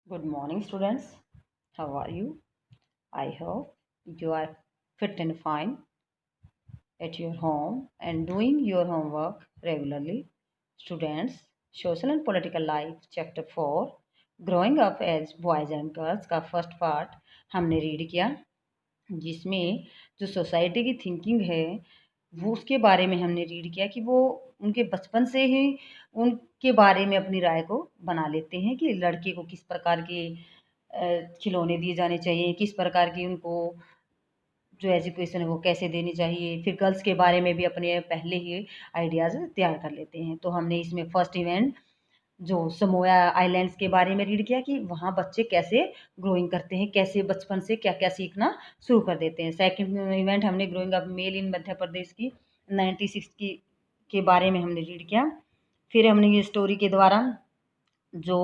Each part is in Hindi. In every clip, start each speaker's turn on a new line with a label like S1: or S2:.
S1: Good morning, students. How are you? I hope you are fit and fine at your home and doing your homework regularly. Students, Social and Political Life, Chapter 4, Growing Up as Boys and Girls का फर्स्ट पार्ट हमने रीड किया, जिसमें जो सोसाइटी की थिंकिंग है वो उसके बारे में हमने रीड किया कि वो उनके बचपन से ही उनके बारे में अपनी राय को बना लेते हैं कि लड़के को किस प्रकार के खिलौने दिए जाने चाहिए, किस प्रकार की उनको जो एजुकेशन है वो कैसे देनी चाहिए। फिर गर्ल्स के बारे में भी अपने पहले ही आइडियाज़ तैयार कर लेते हैं। तो हमने इसमें फर्स्ट इवेंट जो समोया आइलैंड्स के बारे में रीड किया कि वहाँ बच्चे कैसे ग्रोइंग करते हैं, कैसे बचपन से क्या-क्या सीखना शुरू कर देते हैं। सेकंड इवेंट हमने ग्रोइंग अप मेल इन मध्य प्रदेश की 96 की के बारे में हमने रीड किया। फिर हमने ये स्टोरी के द्वारा जो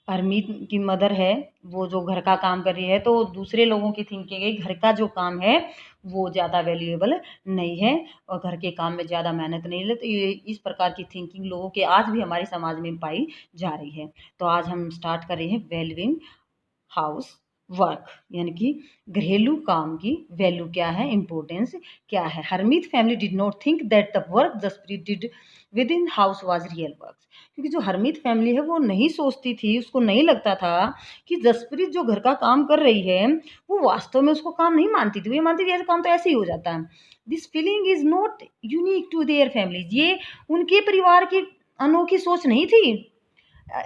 S1: हरमीत की मदर है वो जो घर का काम कर रही है, तो दूसरे लोगों की थिंकिंग है घर का जो काम है वो ज़्यादा वैल्यूएबल नहीं है और घर के काम में ज़्यादा मेहनत नहीं है। तो ये इस प्रकार की थिंकिंग लोगों के आज भी हमारे समाज में पाई जा रही है। तो आज हम स्टार्ट कर रहे हैं वैल्यूइंग हाउस वर्क, यानी कि घरेलू काम की वैल्यू क्या है, इम्पोर्टेंस क्या है। Harmeet family did not think that the work Jaspreet did within house was real work. क्योंकि जो हरमीत फैमिली है वो नहीं सोचती थी, उसको नहीं लगता था कि जसप्रीत जो घर का काम कर रही है वो वास्तव में उसको काम नहीं मानती थी। वो ये मानती थी ऐसा काम तो ऐसे ही हो जाता है। This feeling is not unique to their families. ये उनके परिवार की अनोखी सोच नहीं थी।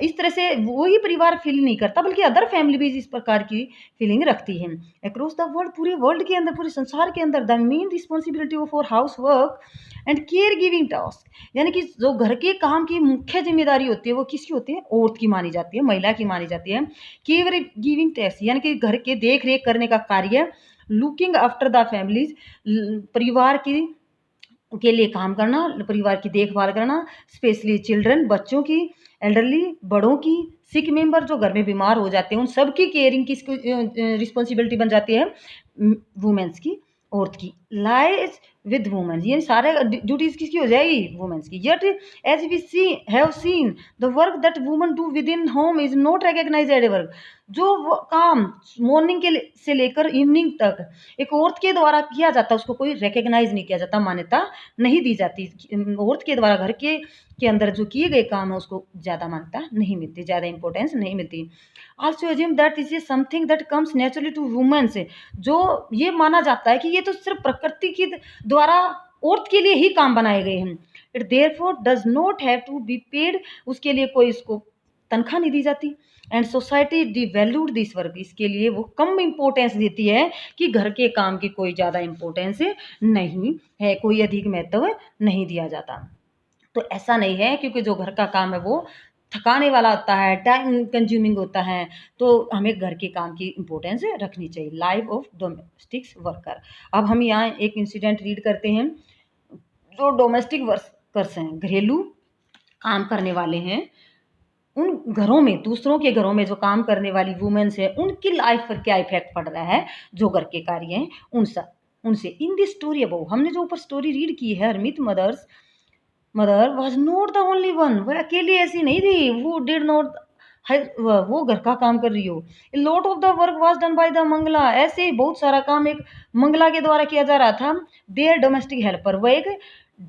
S1: इस तरह से वो ही परिवार फील नहीं करता, बल्कि अदर फैमिली भी इस प्रकार की फीलिंग रखती है। अक्रॉस द वर्ल्ड, पूरे वर्ल्ड के अंदर, पूरे संसार के अंदर, the main responsibility of for house work and care giving task, यानी कि जो घर के काम की मुख्य जिम्मेदारी होती है वो किसकी होती है, औरत की मानी जाती है, महिला की मानी जाती है। केयर गिविंग टास्क यानी कि घर के देख रेख करने का कार्य, लुकिंग आफ्टर द फैमिलीज, परिवार की के लिए काम करना, परिवार की देखभाल करना, स्पेशली चिल्ड्रन, बच्चों की, एल्डरली, बड़ों की, सिक मेंबर जो घर में बीमार हो जाते हैं उन सब की केयरिंग किसकी रिस्पॉन्सिबिलिटी बन जाती है, वुमेन्स की, औरत की। लाइज विद वुमेन, ये सारे ड्यूटीज किसकी हो जाएगी, वुमेन्स की। Yet as we see have seen the work that woman do within home is not recognise at work. जो वो काम मॉर्निंग के से लेकर इवनिंग तक एक औरत के द्वारा किया जाता है उसको कोई रिकग्नाइज नहीं किया जाता, मान्यता नहीं दी जाती। औरत के द्वारा घर के अंदर जो किए गए काम है उसको ज़्यादा मान्यता नहीं मिलती, ज़्यादा इंपॉर्टेंस नहीं मिलती। Also assume that is a something that comes naturally to women से, जो ये माना जाता है कि ये तो सिर्फ प्रकृति के द्वारा औरत के लिए ही काम बनाए गए हैं। It therefore does not have to be paid, उसके लिए कोई इसको तनख्वाह नहीं दी जाती। And society devalued this work, इसके लिए वो कम इम्पोर्टेंस देती है कि घर के काम की कोई ज़्यादा इम्पोर्टेंस नहीं है, कोई अधिक महत्व नहीं दिया जाता। तो ऐसा नहीं है, क्योंकि जो घर का काम है वो थकाने वाला होता है, टाइम कंज्यूमिंग होता है, तो हमें घर के काम की इम्पोर्टेंस रखनी चाहिए। Life of domestic worker. अब हम यहाँ एक इंसिडेंट रीड करते हैं। जो डोमेस्टिक वर्कर्स हैं, घरेलू काम करने वाले हैं, उन घरों में, दूसरों के घरों में जो काम करने वाली वुमेन्स है उनकी लाइफ पर क्या इफेक्ट पड़ रहा है, जो घर के कार्य हैं उनसे। इन दिस स्टोरी अबव, हमने जो ऊपर स्टोरी रीड की है, Harmeet mother was not the only one, वह अकेली ऐसी नहीं थी, वो डिड नॉट वो घर का काम कर रही हो। Lot of the work was done by the Mangala, ऐसे ही बहुत सारा काम एक मंगला के द्वारा किया जा रहा था। देयर डोमेस्टिक हेल्पर, वह एक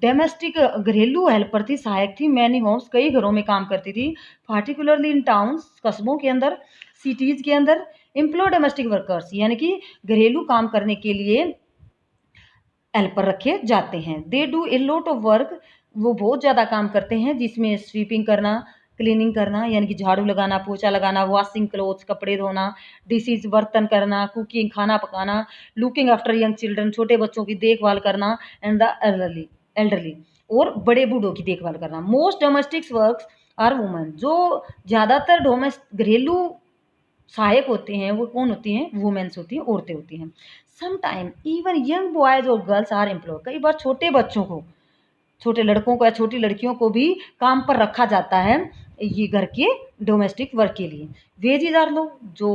S1: डोमेस्टिक घरेलू हेल्पर थी, सहायक थी। मैनी होम्स, कई घरों में काम करती थी, पार्टिकुलरली इन टाउन्स, कस्बों के अंदर, सिटीज़ के अंदर। एम्प्लॉय डोमेस्टिक वर्कर्स, यानी कि घरेलू काम करने के लिए हेल्पर रखे जाते हैं। They do a lot of work, वो बहुत ज़्यादा काम करते हैं, जिसमें स्वीपिंग करना, क्लीनिंग करना, यानी कि झाड़ू लगाना, पोछा लगाना, वॉशिंग क्लोथ्स, कपड़े धोना, डिशेज बर्तन करना, कुकिंग खाना पकाना, लुकिंग आफ्टर यंग चिल्ड्रन, छोटे बच्चों की देखभाल करना, एंड द एल्डरली और बड़े बूढ़ों की देखभाल करना। Most domestic works are women, जो ज़्यादातर घरेलू सहायक होते हैं वो कौन होती हैं, वुमेन्स होती हैं, औरतें होती हैं। Some time even young boys और गर्ल्स आर एम्प्लॉय, कई बार छोटे बच्चों को, छोटे लड़कों को या छोटी लड़कियों को भी काम पर रखा जाता है ये घर के डोमेस्टिक वर्क के लिए। वेजेज आर लो, जो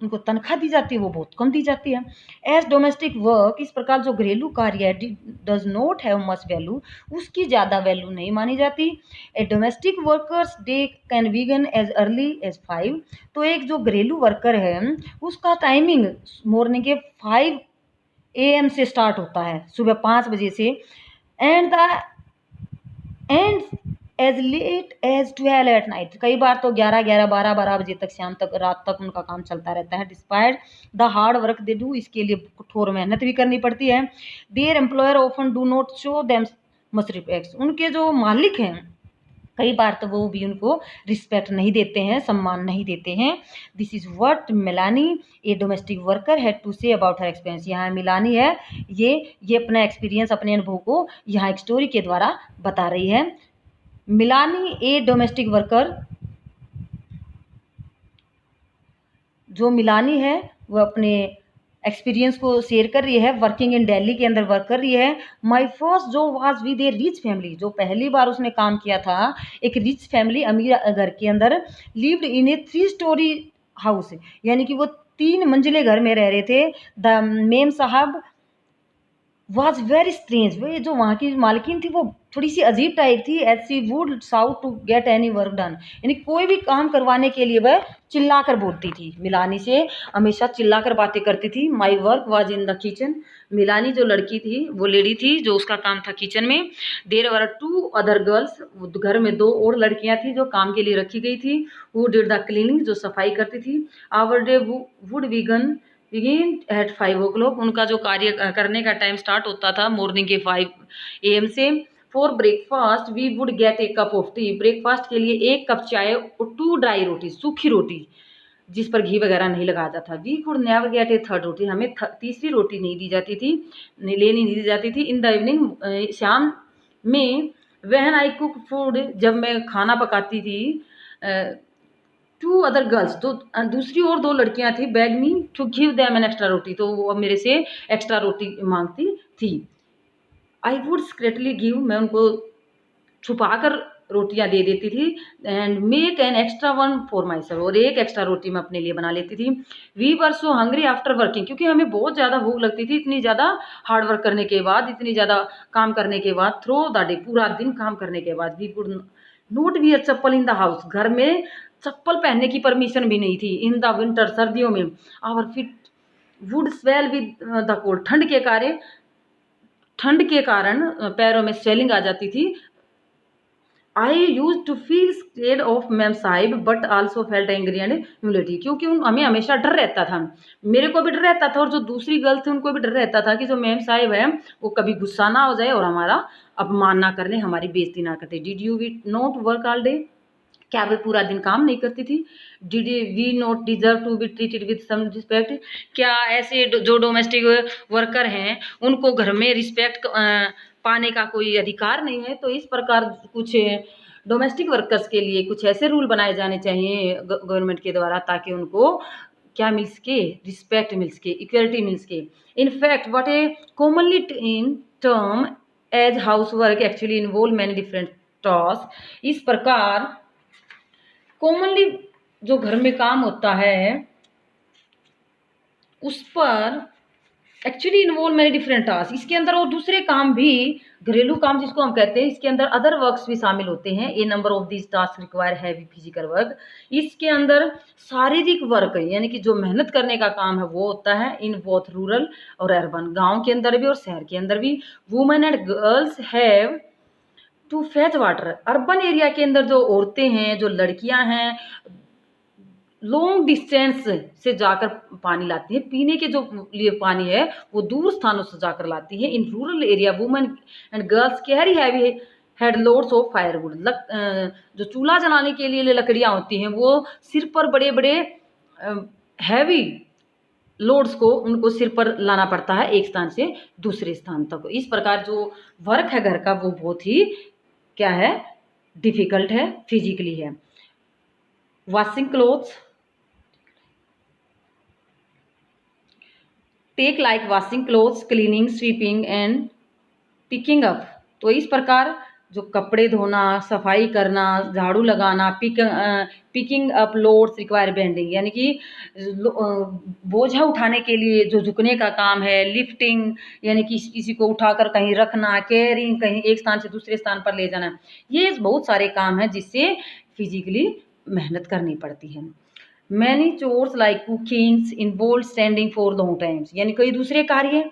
S1: उनको तनख्वाह दी जाती है वो बहुत कम दी जाती है। एज डोमेस्टिक वर्क, इस प्रकार जो घरेलू कार्य है does not have much value, उसकी ज़्यादा वैल्यू नहीं मानी जाती। A domestic workers day can begin as early as 5, तो एक जो घरेलू वर्कर है उसका टाइमिंग मॉर्निंग के 5 AM से स्टार्ट होता है, सुबह 5 बजे से, and the end as late as 12 at night, कई बार तो 11 12 बजे तक, शाम तक, रात तक उनका काम चलता रहता है। Despite the hard work they do, इसके लिए कठोर मेहनत भी करनी पड़ती है। Their employer often do not show them much respect, उनके जो मालिक हैं कई बार तो वो भी उनको रिस्पेक्ट नहीं देते हैं, सम्मान नहीं देते हैं। This is what Milani a domestic worker had to say about her experience, यहाँ मिलानी है ये अपना एक्सपीरियंस, अपने अनुभव को यहाँ एक स्टोरी के द्वारा बता रही है। मिलानी ए डोमेस्टिक वर्कर, जो मिलानी है वो अपने एक्सपीरियंस को शेयर कर रही है, वर्किंग इन दिल्ली के अंदर वर्क कर रही है। My first job was with A rich family, जो पहली बार उसने काम किया था एक रिच फैमिली, अमीर घर के अंदर। Lived in A 3 story house, यानी कि वो 3 मंजिले घर में रह रहे थे। द मेम साहब वॉज वेरी स्ट्रेंज, वो जो वहाँ की मालकिन थी वो थोड़ी सी अजीब टाइप थी। As she would shout to get any work done, यानी कोई भी काम करवाने के लिए वह चिल्ला कर बोलती थी, मिलानी से हमेशा चिल्ला कर बातें करती थी। My work was in the kitchen, Milani जो लड़की थी वो लेडी थी जो उसका काम था किचन में। देर वर 2 अदर गर्ल्स, घर में 2 और लड़कियां थी जो काम के लिए रखी गई थी। हु डिड द क्लीनिंग, जो सफाई करती थी। Our day would begin at 5 o'clock, उनका जो कार्य करने का टाइम स्टार्ट होता था मॉर्निंग के 5 AM से। For breakfast we would get a cup of tea, breakfast के लिए 1 कप चाय और 2 ड्राई रोटी, सूखी रोटी जिस पर घी वगैरह नहीं लगाया जाता। We could never get a third roti, हमें तीसरी रोटी नहीं दी जाती थी, लेनी नहीं दी जाती थी। इन द इवनिंग, शाम में, व्हेन आई कुक फूड, जब मैं खाना पकाती थी, 2 अदर गर्ल्स, तो दूसरी और 2 लड़कियां थी, beg me to give them an extra roti, तो वो मेरे से एक्स्ट्रा रोटी मांगती थी। आई वुड सीक्रेटली गिव, मैं उनको छुपा कर रोटियां दे देती थी। And make an extra one for my self, और 1 एक्स्ट्रा रोटी मैं अपने लिए बना लेती थी। We were so hungry after working, क्योंकि हमें बहुत ज़्यादा भूख लगती थी इतनी ज़्यादा हार्ड वर्क करने के बाद, इतनी ज़्यादा काम करने के बाद, थ्रू द डे, पूरा दिन काम करने के बाद। We could not wear chappal in the house, घर में चप्पल पहनने की परमिशन भी नहीं थी। इन द विंटर, सर्दियों में, our feet would swell with the cold, ठंड के कारण पैरों में स्वेलिंग आ जाती थी। I used to feel scared of memsahib but also felt angry and humility, क्योंकि हमें हमेशा डर रहता था, मेरे को भी डर रहता था और जो दूसरी गर्ल्स थी उनको भी डर रहता था कि जो मैम साहिब है वो कभी गुस्सा ना हो जाए और हमारा अपमान ना कर ले, हमारी बेइज्जती ना करते। Did you we not work all day, क्या वे पूरा दिन काम नहीं करती थी। Did we not deserve to be treated with some respect, क्या ऐसे जो डोमेस्टिक वर्कर हैं उनको घर में रिस्पेक्ट पाने का कोई अधिकार नहीं है। तो इस प्रकार कुछ डोमेस्टिक वर्कर्स के लिए कुछ ऐसे रूल बनाए जाने चाहिए गवर्नमेंट के द्वारा, ताकि उनको क्या मिल सके, रिस्पेक्ट मिल सके, इक्वलिटी मिल सके। In fact what a commonly in term as house work actually involve many different task, इस प्रकार कॉमनली जो घर में काम होता है उस पर actually involve many different task, इसके अंदर और दूसरे काम भी, घरेलू काम जिसको हम कहते हैं, इसके अंदर अदर वर्क्स भी शामिल होते हैं। A number of this task require heavy physical work, इसके अंदर शारीरिक वर्क है, यानी कि जो मेहनत करने का काम है वो होता है इन बोथ रूरल और अर्बन, गाँव के अंदर भी और शहर के अंदर भी। Women and girls have to fetch water, urban area के अंदर जो औरतें हैं, जो लड़कियां हैं, लॉन्ग डिस्टेंस से जाकर पानी लाती है, पीने के जो लिए पानी है वो दूर स्थानों से जाकर लाती है। In rural area women and girls carry heavy had loads of firewood, जो चूल्हा जलाने के लिए लकड़ियां होती हैं वो सिर पर बड़े बड़े हैवी लोड्स को उनको सिर पर लाना पड़ता है एक स्थान से दूसरे स्थान तक। इस प्रकार जो वर्क है घर का वो बहुत ही क्या है, डिफिकल्ट है, फिजिकली है। Washing clothes take like washing clothes, cleaning, sweeping and picking up, तो इस प्रकार जो कपड़े धोना, सफाई करना, झाड़ू लगाना, picking up loads require bending, यानी कि बोझा उठाने के लिए जो झुकने का काम है, लिफ्टिंग यानी कि किसी को उठाकर कहीं रखना, कैरिंग कहीं एक स्थान से दूसरे स्थान पर ले जाना, ये बहुत सारे काम हैं जिससे फिजिकली मेहनत करनी पड़ती है। Many chores like cookings involve standing for long times, यानी कई दूसरे कार्य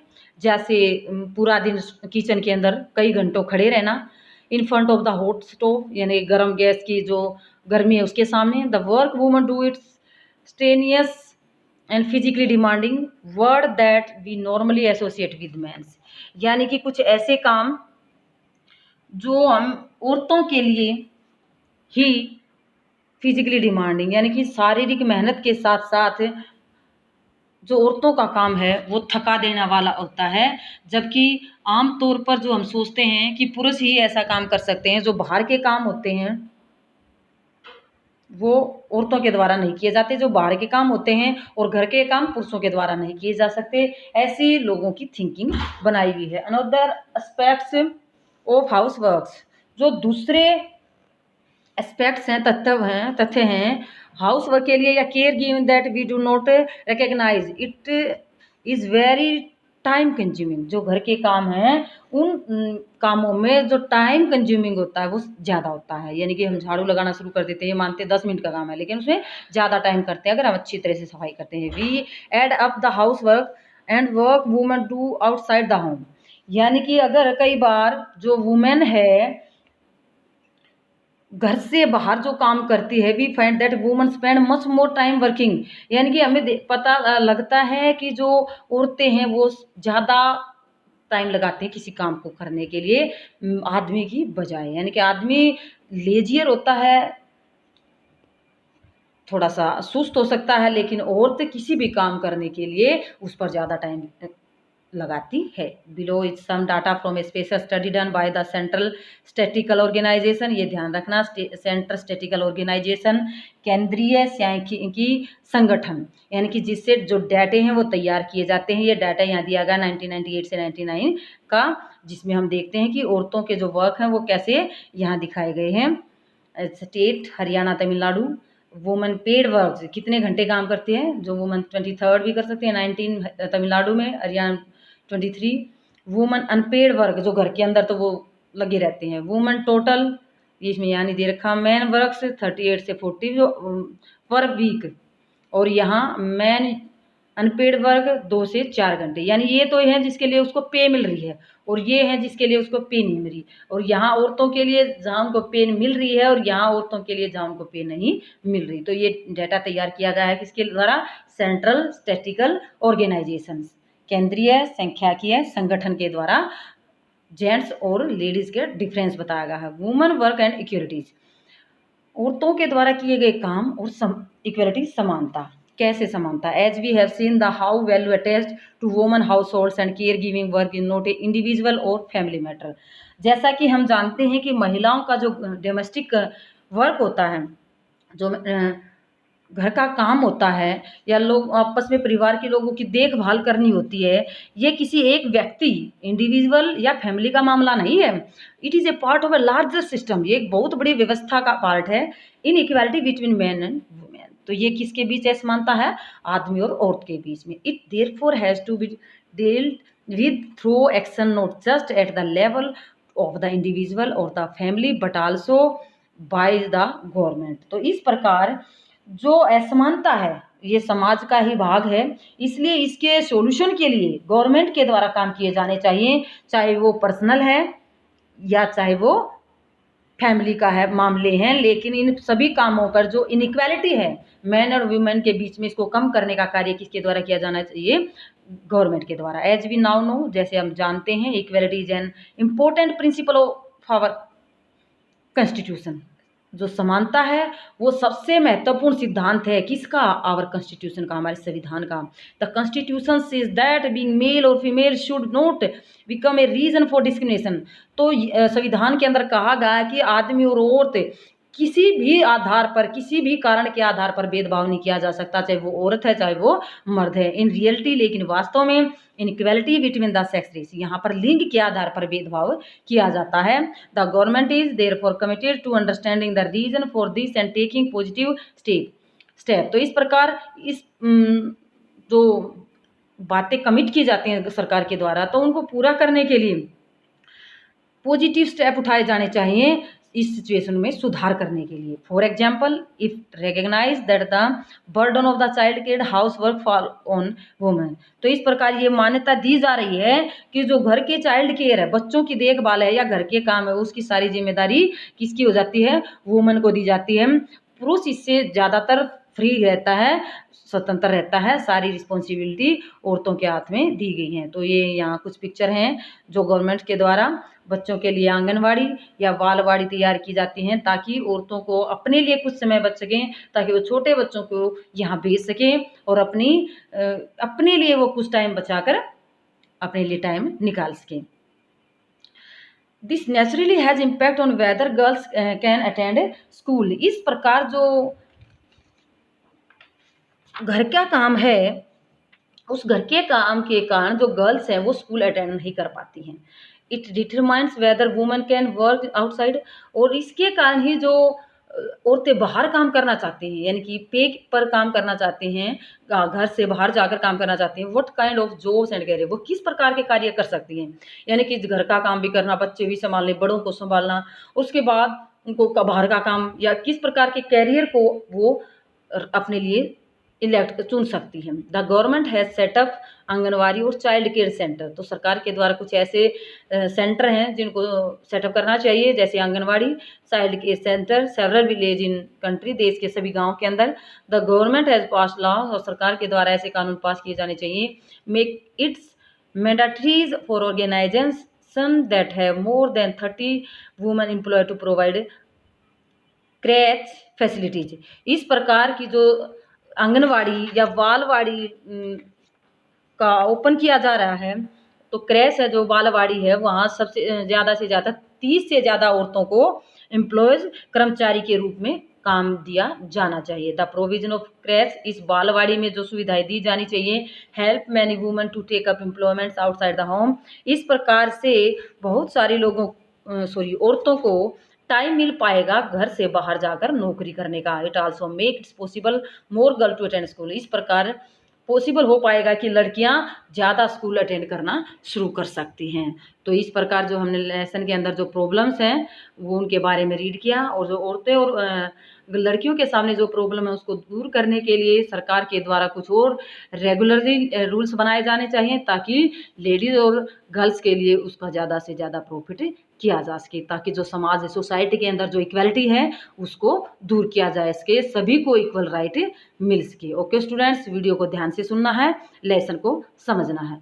S1: जैसे पूरा दिन किचन के अंदर कई घंटों खड़े रहना, in front of the hot stove यानी गर्म गैस की जो गर्मी है उसके सामने, the work women do it's strenuous and physically demanding word that we normally associate with men's, यानी कि कुछ ऐसे काम जो हम औरतों के लिए ही फिजिकली डिमांडिंग यानी कि शारीरिक मेहनत के साथ साथ जो औरतों का काम है वो थका देने वाला होता है, जबकि आम तौर पर जो हम सोचते हैं कि पुरुष ही ऐसा काम कर सकते हैं, जो बाहर के काम होते हैं वो औरतों के द्वारा नहीं किए जाते, जो बाहर के काम होते हैं और घर के काम पुरुषों के द्वारा नहीं किए जा सकते, ऐसी लोगों की थिंकिंग बनाई हुई है। Another aspects of house works, जो दूसरे एस्पेक्ट्स हैं, तथ्य हैं हाउस वर्क के लिए या care giving that we do not recognise it is very time consuming, जो घर के काम हैं उन कामों में जो टाइम कंज्यूमिंग होता है वो ज़्यादा होता है, यानी कि हम झाड़ू लगाना शुरू कर देते हैं, मानते 10 मिनट का काम है लेकिन उसमें ज़्यादा टाइम करते हैं अगर हम अच्छी तरह से सफाई करते हैं। We add up the house work and work women do outside the home, यानी कि अगर कई बार जो वुमेन है घर से बाहर जो काम करती है, we find that woman spend much more time working, यानी कि हमें पता लगता है कि जो औरतें हैं वो ज़्यादा टाइम लगाते हैं किसी काम को करने के लिए आदमी की बजाय, यानी कि आदमी लेजियर होता है, थोड़ा सा सुस्त हो सकता है, लेकिन औरत किसी भी काम करने के लिए उस पर ज़्यादा टाइम लगाती है। Below is some data from special study done by the central statistical organisation, ये ध्यान रखना सेंट्रल स्टैटिकल ऑर्गेनाइजेशन केंद्रीय सांख्यिकी संगठन, यानी कि जिससे जो डाटे हैं वो तैयार किए जाते हैं। ये डाटा यहाँ दिया गया 1998 से 99 का, जिसमें हम देखते हैं कि औरतों के जो वर्क हैं वो कैसे यहाँ दिखाए गए हैं। State Haryana Tamil Nadu, women paid work कितने घंटे काम करते हैं, जो वुमेन 23 भी कर सकते हैं 19 तमिलनाडु में, हरियाणा 23। वुमेन अनपेड वर्क जो घर के अंदर तो वो लगे रहते हैं, वुमेन टोटल ये इसमें यहाँ नहीं दे रखा, मैन वर्क 38 से 40 जो पर वीक, और यहाँ मैन अनपेड वर्क 2 से 4 घंटे, यानी ये तो है जिसके लिए उसको पे मिल रही है और ये है जिसके लिए उसको पे नहीं मिल रही, और यहाँ औरतों के लिए जहाँ उनको पे मिल रही है और यहाँ औरतों के लिए जहाँ उनको पे नहीं मिल रही। तो ये डाटा तैयार किया गया है किसके द्वारा, सेंट्रल स्टैटिकल ऑर्गेनाइजेशन, केंद्रीय सांख्यिकीय संगठन के द्वारा जेंट्स और लेडीज के डिफरेंस बताया गया है। वुमेन वर्क एंड इक्वलिटीज, औरतों के द्वारा किए गए काम और इक्वलिटी समानता, कैसे समानता, as we have seen the how value attached to women house holds and care giving work is not a individual और फैमिली मैटर, जैसा कि हम जानते हैं कि महिलाओं का जो डोमेस्टिक वर्क होता है, जो घर का काम होता है या लोग आपस में परिवार के लोगों की देखभाल करनी होती है, ये किसी एक व्यक्ति इंडिविजुअल या फैमिली का मामला नहीं है, it is a part of a larger system, ये एक बहुत बड़ी व्यवस्था का पार्ट है। इन equality between man and women, तो ये किसके बीच असमानता है, आदमी और औरत के बीच में। It therefore has to be dealt with through action not just at the level of the individual और the family but also by the government. तो इस प्रकार जो असमानता है ये समाज का ही भाग है, इसलिए इसके सॉल्यूशन के लिए गवर्नमेंट के द्वारा काम किए जाने चाहिए, चाहे वो पर्सनल है या चाहे वो फैमिली का है मामले हैं, लेकिन इन सभी कामों पर जो इनइक्वालिटी है मैन और वुमेन के बीच में, इसको कम करने का कार्य किसके द्वारा किया जाना चाहिए, गवर्नमेंट के द्वारा। एज वी नाउ नो, जैसे हम जानते हैं, equality is an important principle of our constitution, जो समानता है वो सबसे महत्वपूर्ण सिद्धांत है किसका, आवर कॉन्स्टिट्यूशन का, हमारे संविधान का। The constitution says that being male और female should not become a reason for discrimination, तो संविधान के अंदर कहा गया है कि आदमी और औरत किसी भी आधार पर, किसी भी कारण के आधार पर भेदभाव नहीं किया जा सकता, चाहे वो औरत है चाहे वो मर्द है। इन रियलिटी, लेकिन वास्तव में इनइक्वालिटी बिटवीन द सेक्सेस, यहाँ पर लिंग के आधार पर भेदभाव किया जाता है। The government is therefore committed to understanding the reason for this and taking positive step. तो इस प्रकार इस जो बातें कमिट की जाती हैं सरकार के द्वारा, तो उनको पूरा करने के लिए पॉजिटिव स्टेप उठाए जाने चाहिए इस सिचुएशन में सुधार करने के लिए। For example, if recognise that the burden of the child care house work for on women. तो इस प्रकार ये मान्यता दी जा रही है कि जो घर के चाइल्ड केयर है, बच्चों की देखभाल है या घर के काम है, उसकी सारी जिम्मेदारी किसकी हो जाती है? वुमेन को दी जाती है। पुरुष इससे ज़्यादातर फ्री रहता है, स्वतंत्र रहता है, सारी रिस्पॉन्सिबिलिटी औरतों के हाथ में दी गई हैं। तो ये यहाँ कुछ पिक्चर हैं जो गवर्नमेंट के द्वारा बच्चों के लिए आंगनवाड़ी या बालवाड़ी तैयार की जाती हैं, ताकि औरतों को अपने लिए कुछ समय बच सकें, ताकि वो छोटे बच्चों को यहाँ भेज सकें और अपने लिए वो कुछ टाइम बचाकर अपने लिए टाइम निकाल सकें। This naturally has impact on whether girls can attend school. इस प्रकार जो घर का काम है, उस घर के काम के कारण जो गर्ल्स हैं वो स्कूल अटेंड नहीं कर पाती हैं। It determines weather women can work outside, और इसके कारण ही जो औरतें बाहर काम करना चाहती हैं, यानी कि पे पर काम करना चाहती हैं, घर से बाहर जाकर काम करना चाहती हैं, what kind of jobs and career, वो किस प्रकार के कार्य कर सकती हैं। यानी कि घर का काम भी करना, बच्चे भी संभालने, बड़ों को संभालना, उसके बाद उनको बाहर का काम या किस प्रकार के कैरियर को वो अपने लिए चुन सकती है। The government has setup anganwadi और चाइल्ड केयर सेंटर। तो सरकार के द्वारा कुछ ऐसे सेंटर हैं जिनको सेटअप करना चाहिए, जैसे anganwadi, child care centre, several village in country, देश के सभी गांव के अंदर। The government has pass law, और सरकार के द्वारा ऐसे कानून पास किए जाने चाहिए। Make its mandatories for organisation that have more than 30 women employ to provide creche facilities. इस प्रकार की जो आंगनवाड़ी या बालवाड़ी का ओपन किया जा रहा है, तो क्रैच है जो बालवाड़ी है, वहाँ सबसे ज़्यादा से ज़्यादा 30 से ज़्यादा औरतों को एम्प्लॉयज़, कर्मचारी के रूप में काम दिया जाना चाहिए। द प्रोविजन ऑफ क्रैच, इस बालवाड़ी में जो सुविधाएं दी जानी चाहिए, help many women to take up employments outside the home. इस प्रकार से बहुत सारे लोगों औरतों को टाइम मिल पाएगा घर से बाहर जाकर नौकरी करने का। It also make it's possible more girl to attend school. इस प्रकार पॉसिबल हो पाएगा कि लड़कियां ज़्यादा स्कूल अटेंड करना शुरू कर सकती हैं। तो इस प्रकार जो हमने लेसन के अंदर जो प्रॉब्लम्स हैं वो उनके बारे में रीड किया, और जो औरतें और लड़कियों के सामने जो प्रॉब्लम है उसको दूर करने के लिए सरकार के द्वारा कुछ और रेगुलरली रूल्स बनाए जाने चाहिए, ताकि लेडीज़ और गर्ल्स के लिए उसका ज़्यादा से ज़्यादा प्रॉफिट किया जा सके, ताकि जो समाज है, सोसाइटी के अंदर जो इक्वालिटी है उसको दूर किया जा सके, सभी को इक्वल राइट मिल सके। ओके स्टूडेंट्स, वीडियो को ध्यान से सुनना है, लेसन को समझना है।